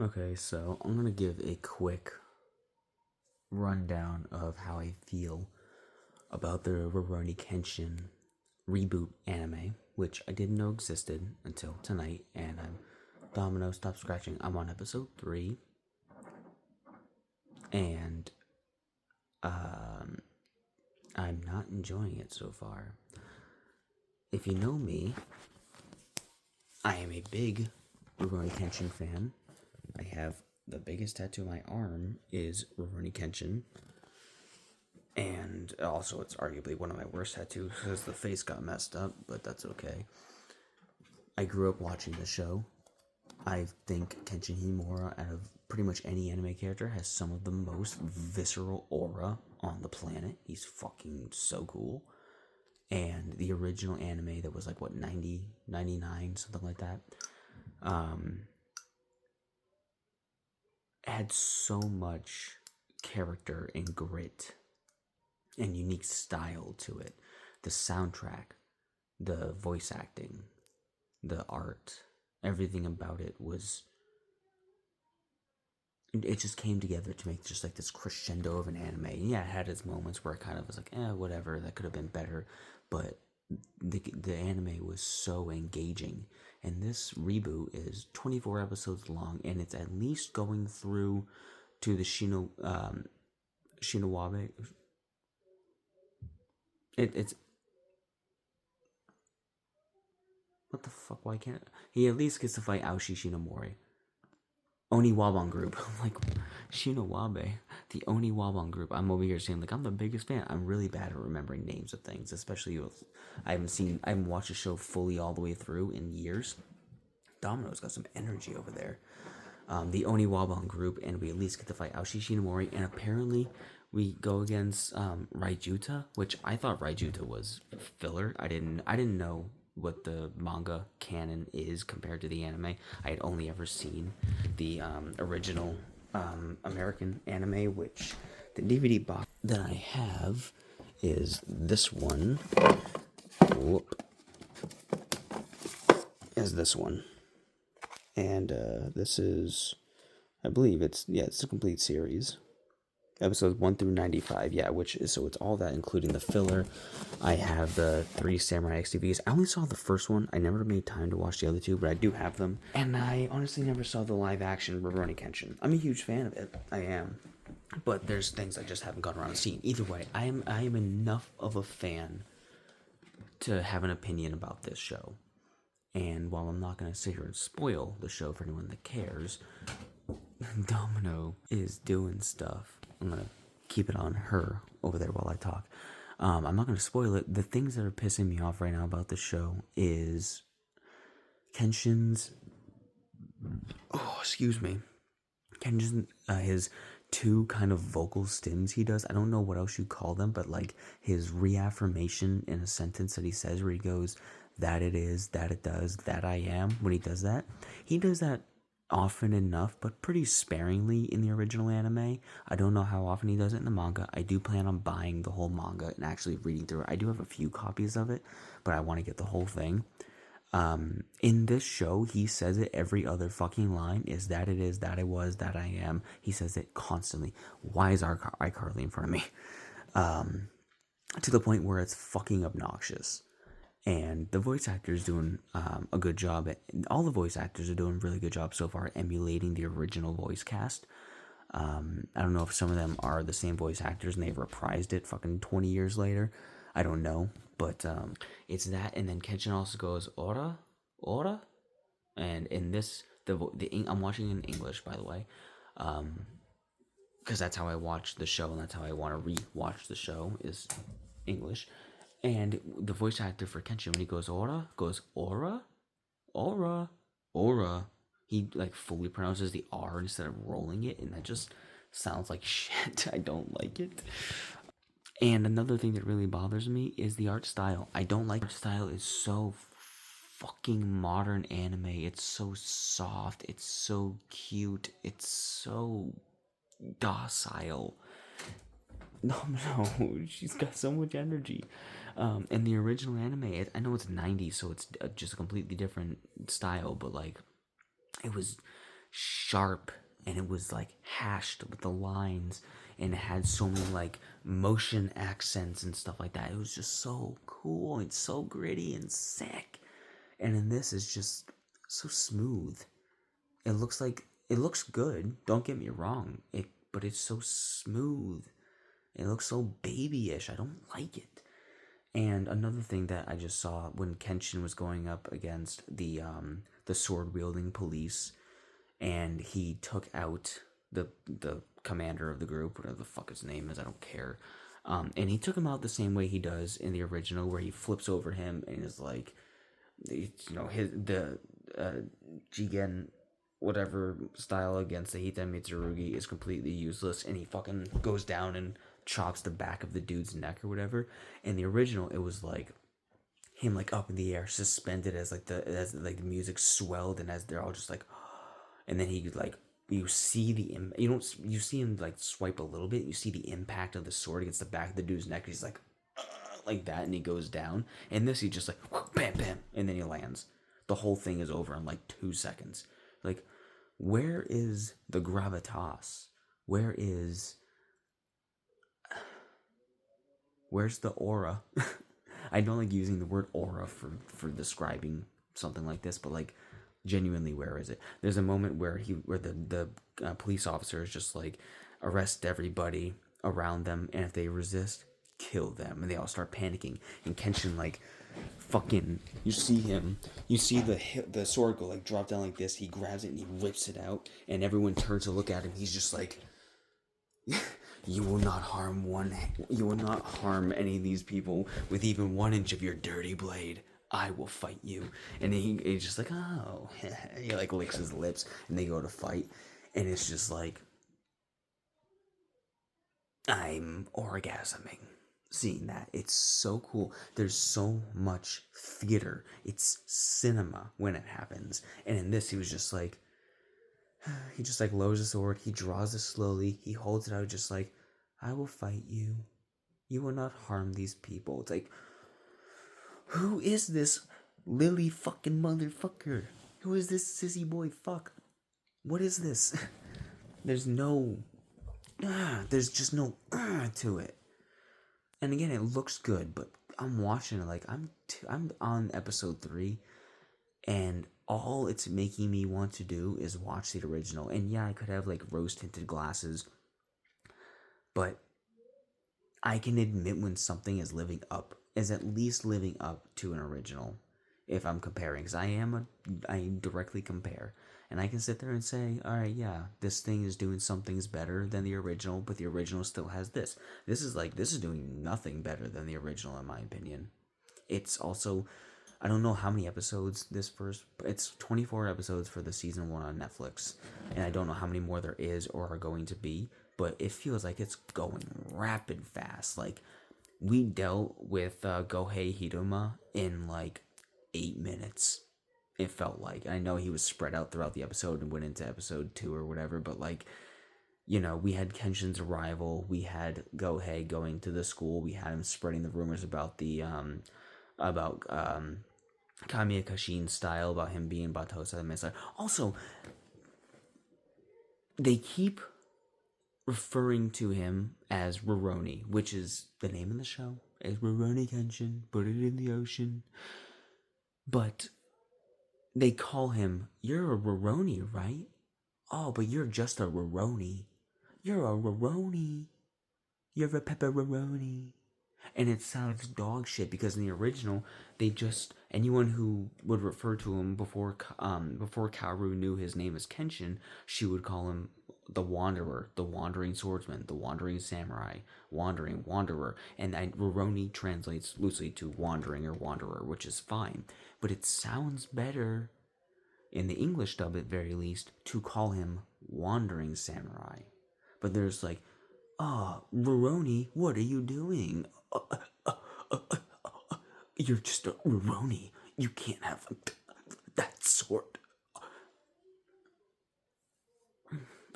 Okay, so I'm gonna give a quick rundown of how I feel about the Rurouni Kenshin reboot anime, which I didn't know existed until tonight, and I'm Domino, stop scratching. I'm on episode 3, and um, I'm not enjoying it so far. If you know me, I am a big Rurouni Kenshin fan. I have the biggest tattoo on my arm is Rurouni Kenshin, and also it's arguably one of my worst tattoos because the face got messed up, but that's okay. I grew up watching the show. I think Kenshin Himura, out of pretty much any anime character, has some of the most visceral aura on the planet. He's fucking so cool. And the original anime that was like, what, 90, 99, something like that, um, had so much character and grit and unique style to it. The soundtrack, the voice acting, the art, everything about it was. It just came together to make just like this crescendo of an anime. And yeah, it had its moments where it kind of was like, whatever, that could have been better. But the anime was so engaging. And this reboot is 24 episodes long, and it's at least going through to the Shinowabe. It's what the fuck? Why can't he at least gets to fight Aoshi Shinomori? Oniwaban group. I'm like, Shinowabe, the Oniwaban group. I'm over here saying, like, I'm the biggest fan. I'm really bad at remembering names of things, especially with, I haven't watched the show fully all the way through in years. Domino's got some energy over there. The Oniwaban group, and we at least get to fight Aoshi Shinomori, and apparently we go against Raijuta, which I thought Raijuta was filler. I didn't know what the manga canon is compared to the anime. I had only ever seen the original American anime, which the DVD box that I have is this one. Whoop, is this one, and this is, I believe it's a complete series. Episodes 1 through 95, yeah, which is, so it's all that, including the filler. I have the 3 Samurai XTVs. I only saw the first one. I never made time to watch the other 2, but I do have them. And I honestly never saw the live action Rurouni Kenshin. I'm a huge fan of it. I am. But there's things I just haven't gone around and seen. Either way, I am enough of a fan to have an opinion about this show. And while I'm not going to sit here and spoil the show for anyone that cares, Domino is doing stuff. I'm gonna keep it on her over there while I talk. I'm not gonna spoil it. The things that are pissing me off right now about the show is Kenshin's. Oh, excuse me. Kenshin, his 2 kind of vocal stims he does. I don't know what else you call them, but like his reaffirmation in a sentence that he says where he goes, that it is, that it does, that I am. When he does that often enough, but pretty sparingly in the original anime. I don't know how often he does it in the manga. I do plan on buying the whole manga and actually reading through it. I do have a few copies of it, but I want to get the whole thing. In this show, he says it every other fucking line is that it is, that I was, that I am. He says it constantly. Why is iCarly in front of me? To the point where it's fucking obnoxious. And the voice actor is doing a good job. All the voice actors are doing a really good job so far emulating the original voice cast. I don't know if some of them are the same voice actors and they've reprised it fucking 20 years later. I don't know. But it's that. And then Kenshin also goes, Ora? Ora? And in this, I'm watching in English, by the way. Because that's how I watch the show and that's how I want to re-watch the show is English. And the voice actor for Kenshin, when he goes Aura, goes Aura, Aura, Aura. He like fully pronounces the R instead of rolling it, and that just sounds like shit. I don't like it. And another thing that really bothers me is the art style. I don't like art style. It's so fucking modern anime. It's so soft. It's so cute. It's so docile. No, she's got so much energy. And the original anime, I know it's 90s, so it's just a completely different style, but like, it was sharp, and it was like hashed with the lines, and it had so many like motion accents and stuff like that. It was just so cool and so gritty and sick. And in this is just so smooth. It looks good. Don't get me wrong. But it's so smooth. It looks so babyish. I don't like it. And another thing that I just saw when Kenshin was going up against the sword wielding police, and he took out the commander of the group, whatever the fuck his name is, I don't care. And he took him out the same way he does in the original, where he flips over him and is like, the Jigen whatever style against the Hita Mitsurugi is completely useless, and he fucking goes down and chops the back of the dude's neck or whatever. In the original, it was like him like up in the air, suspended as the music swelled, and as they're all just like, and then he like you see you see him like swipe a little bit, you see the impact of the sword against the back of the dude's neck. He's like that, and he goes down. And this, he just like bam bam, and then he lands. The whole thing is over in like 2 seconds. Like, where is the gravitas? Where's the aura? I don't like using the word aura for describing something like this, but like, genuinely, where is it? There's a moment where the police officer is just like, arrest everybody around them, and if they resist, kill them. And they all start panicking, and Kenshin like fucking, you see the sword go like drop down like this. He grabs it and he rips it out, and everyone turns to look at him. He's just like, you will not harm any of these people with even 1 inch of your dirty blade. I will fight you. And he's just like, oh. He like licks his lips, and they go to fight, and it's just like, I'm orgasming seeing that. It's so cool. There's so much theater. It's cinema when it happens. And in this, he just like lowers the sword. He draws it slowly. He holds it out, just like, I will fight you. You will not harm these people. It's like, who is this Lily fucking motherfucker? Who is this sissy boy fuck? What is this? There's just no to it. And again, it looks good, but I'm watching it like I'm on episode 3, and all it's making me want to do is watch the original. And yeah, I could have like rose tinted glasses, but I can admit when something is at least living up to an original. If I'm comparing, because I directly compare, and I can sit there and say, all right, yeah, this thing is doing some things better than the original, but the original still has this. This is doing nothing better than the original, in my opinion. It's also, I don't know how many episodes it's 24 episodes for the season 1 on Netflix, and I don't know how many more there is or are going to be, but it feels like it's going rapid fast. Like, we dealt with Gohei Hiruma in like 8 minutes, it felt like. I know he was spread out throughout the episode and went into episode 2 or whatever, but like, we had Kenshin's arrival, we had Gohei going to the school, we had him spreading the rumors about Kamiya Kashin's style, about him being Batosa the Missile. Also, they keep referring to him as Rurouni, which is the name of the show. It's Rurouni Kenshin, put it in the ocean. But they call him, you're a Rurouni, right? Oh, but you're just a Rurouni. You're a Rurouni. You're a pepperoni. And it sounds dog shit, because in the original, anyone who would refer to him before Kaoru knew his name as Kenshin, she would call him the Wanderer, the Wandering Swordsman, the Wandering Samurai, Wandering Wanderer, and Rurouni translates loosely to Wandering or Wanderer, which is fine, but it sounds better, in the English dub at very least, to call him Wandering Samurai. But there's like, Rurouni, what are you doing? You're just a Rurouni. You can't have that sword.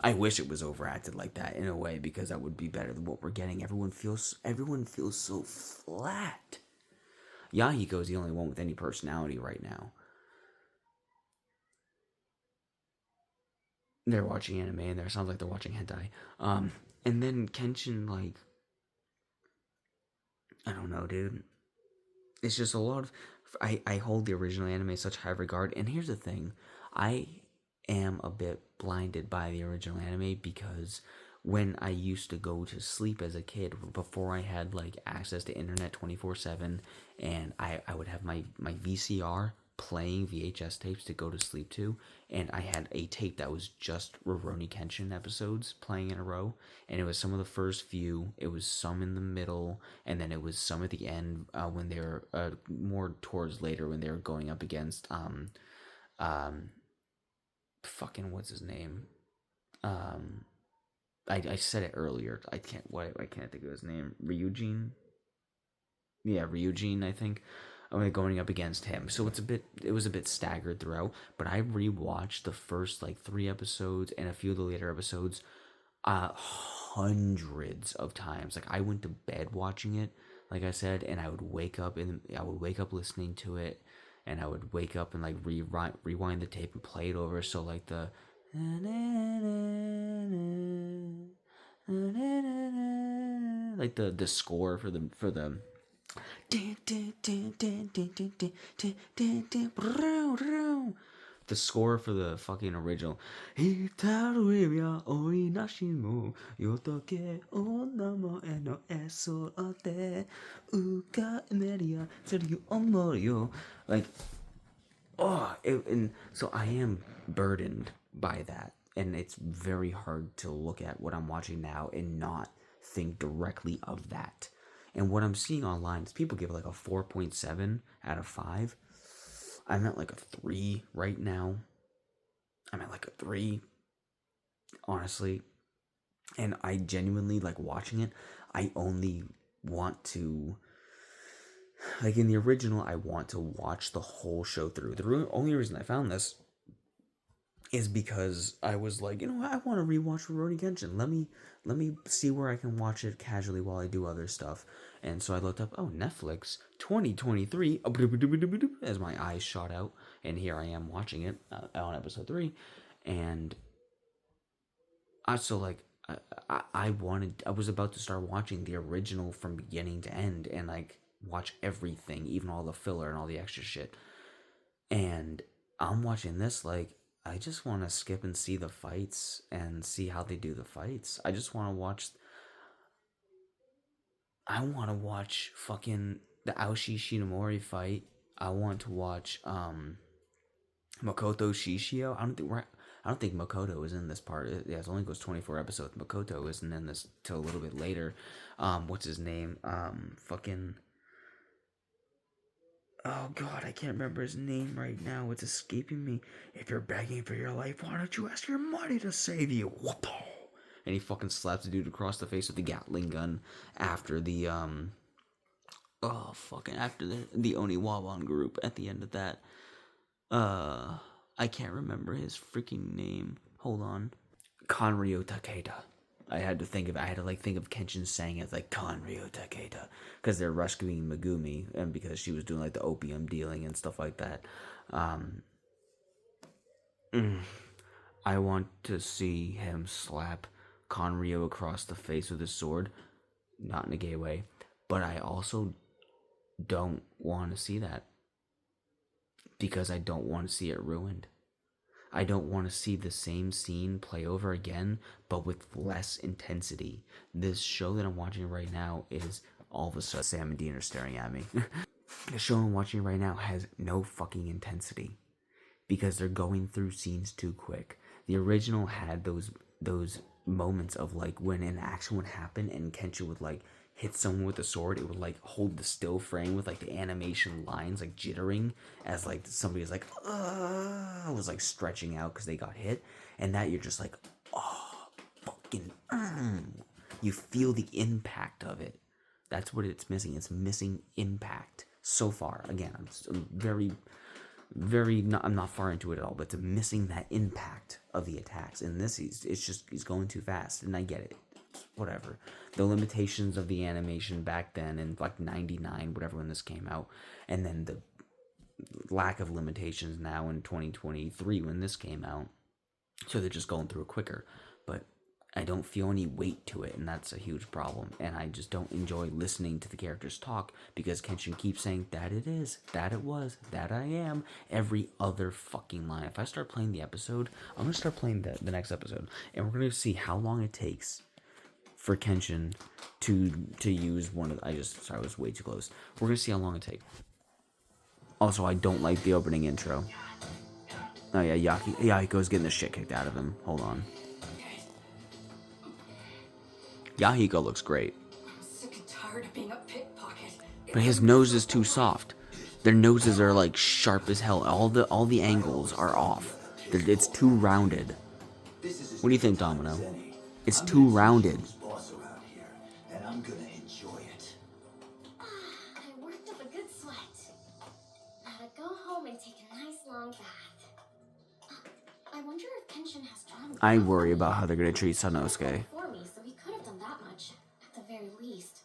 I wish it was overacted like that in a way, because that would be better than what we're getting. Everyone feels so flat. Yahiko's the only one with any personality right now. they're watching anime and there sounds like they're watching hentai. And then Kenshin, like, I don't know, dude. It's just a lot of. I hold the original anime in such high regard. And here's the thing, I am a bit blinded by the original anime because when I used to go to sleep as a kid, before I had like access to internet 24/7, and I would have my VCR playing VHS tapes to go to sleep to, and I had a tape that was just Rurouni Kenshin episodes playing in a row, and it was some of the first few, it was some in the middle, and then it was some at the end when they were more towards later when they were going up against um fucking what's his name, um I said it earlier. I can't think of his name. Ryujin? Yeah, Ryujin, I think. I'm going up against him. So it was a bit staggered throughout, but I rewatched the first like 3 episodes and a few of the later episodes hundreds of times. Like I went to bed watching it, like I said, and I would wake up listening to it, and I would wake up and like rewind the tape and play it over. So like the like the score for the the score for the fucking original. Like, and so I am burdened by that, and it's very hard to look at what I'm watching now and not think directly of that. And what I'm seeing online is people give it like a 4.7 out of 5. I'm at like a 3 right now. I'm at like a 3, honestly. And I genuinely like watching it. I only want to, like in the original, I want to watch the whole show through. The only reason I found this is because I was like, I want to rewatch Rurouni Kenshin. Let me see where I can watch it casually while I do other stuff. And so I looked up, Netflix 2023 as my eyes shot out, and here I am watching it on episode 3, and I was about to start watching the original from beginning to end and like watch everything, even all the filler and all the extra shit. And I'm watching this like I just want to skip and see the fights and see how they do the fights. I want to watch fucking the Aoshi Shinomori fight. I want to watch Makoto Shishio. I don't think Makoto is in this part. It only goes 24 episodes. Makoto isn't in this till a little bit later. What's his name? Fucking. Oh god, I can't remember his name right now. It's escaping me. If you're begging for your life, why don't you ask your money to save you? What the? And he fucking slaps the dude across the face with the Gatling gun after the after the Oniwawan group at the end of that. I can't remember his freaking name. Hold on. Kanryo Takeda. I had to think of Kenshin saying it like Kanryo Takeda because they're rescuing Megumi and because she was doing like the opium dealing and stuff like that. I want to see him slap Kanryo across the face with his sword, not in a gay way, but I also don't want to see that because I don't want to see it ruined. I don't want to see the same scene play over again, but with less intensity. This show that I'm watching right now is all of a sudden Sam and Dean are staring at me. The show I'm watching right now has no fucking intensity because they're going through scenes too quick. The original had those moments of like when an action would happen and Kenshin would like hit someone with a sword, it would like hold the still frame with like the animation lines like jittering as like somebody was like was like stretching out because they got hit, and that you're just like fucking you feel the impact of it. That's what it's missing. It's missing impact so far. Again, I'm very not, I'm not far into it at all, but it's missing that impact of the attacks. And this he's going too fast, and I get it. Whatever. The limitations of the animation back then in like 99, whatever, when this came out, and then the lack of limitations now in 2023 when this came out. so they're just going through it quicker. But I don't feel any weight to it, and that's a huge problem. And I just don't enjoy listening to the characters talk because Kenshin keeps saying that it is, that it was, that I am, every other fucking line. If I start playing the episode, I'm gonna start playing the next episode, and we're gonna see how long it takes for Kenshin to use one of. Sorry, I was way too close. We're gonna see how long it takes. Also, I don't like the opening intro. Oh yeah, Yahiko's getting the shit kicked out of him. Hold on. Yahiko looks great. I'm sick and tired of being a pickpocket. But his nose is too soft. Their noses are like sharp as hell. All the angles are off. It's too rounded. What do you think, Domino? It's too rounded. I worked up a good sweat. Now to go home and take a nice long bath. I wonder if Kenshin has drawn. I worry about how they're gonna treat Sanosuke. For me, so he could have done that much, at the very least.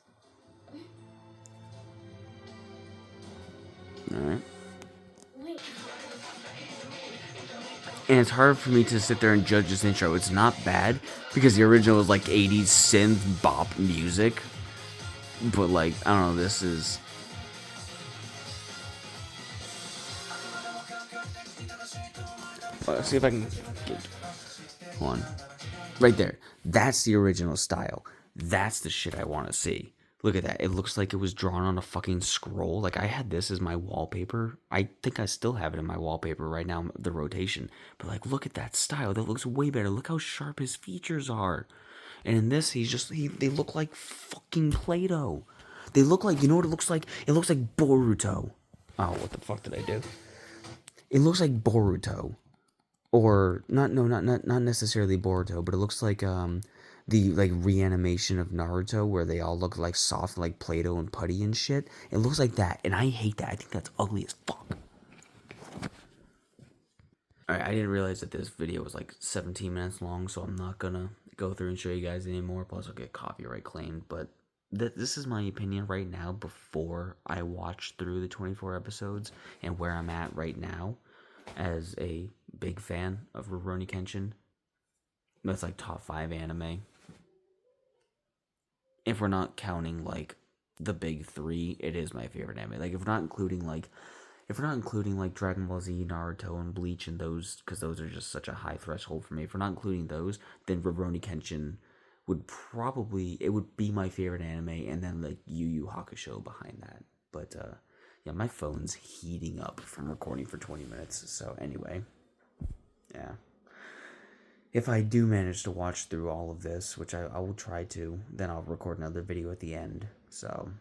Alright. Wait. And it's hard for me to sit there and judge this intro. It's not bad, because the original was like 80s synth bop music. But like, I don't know, this is... Let's see if I can get... Hold on. Right there. That's the original style. That's the shit I want to see. Look at that. It looks like it was drawn on a fucking scroll. Like, I had this as my wallpaper. I think I still have it in my wallpaper right now, the rotation. But, like, look at that style. That looks way better. Look how sharp his features are. And in this, they look like fucking Play-Doh. They look like, you know what it looks like? It looks like Boruto. Oh, what the fuck did I do? It looks like Boruto. Or, not necessarily Boruto, but it looks like, the like reanimation of Naruto where they all look like soft like Play-Doh and putty and shit. It looks like that, and I hate that. I think that's ugly as fuck. Alright, I didn't realize that this video was like 17 minutes long, so I'm not gonna go through and show you guys anymore, plus I'll get copyright claimed. But this is my opinion right now before I watch through the 24 episodes and where I'm at right now as a big fan of Rurouni Kenshin. That's like top 5 anime. If we're not counting like the big 3, it is my favorite anime. Like if we're not including like Dragon Ball Z, Naruto, and Bleach and those, because those are just such a high threshold for me. If we're not including those, then Rurouni Kenshin would be my favorite anime, and then like Yu Yu Hakusho behind that. But yeah, my phone's heating up from recording for 20 minutes. So anyway, yeah. If I do manage to watch through all of this, which I will try to, then I'll record another video at the end. So,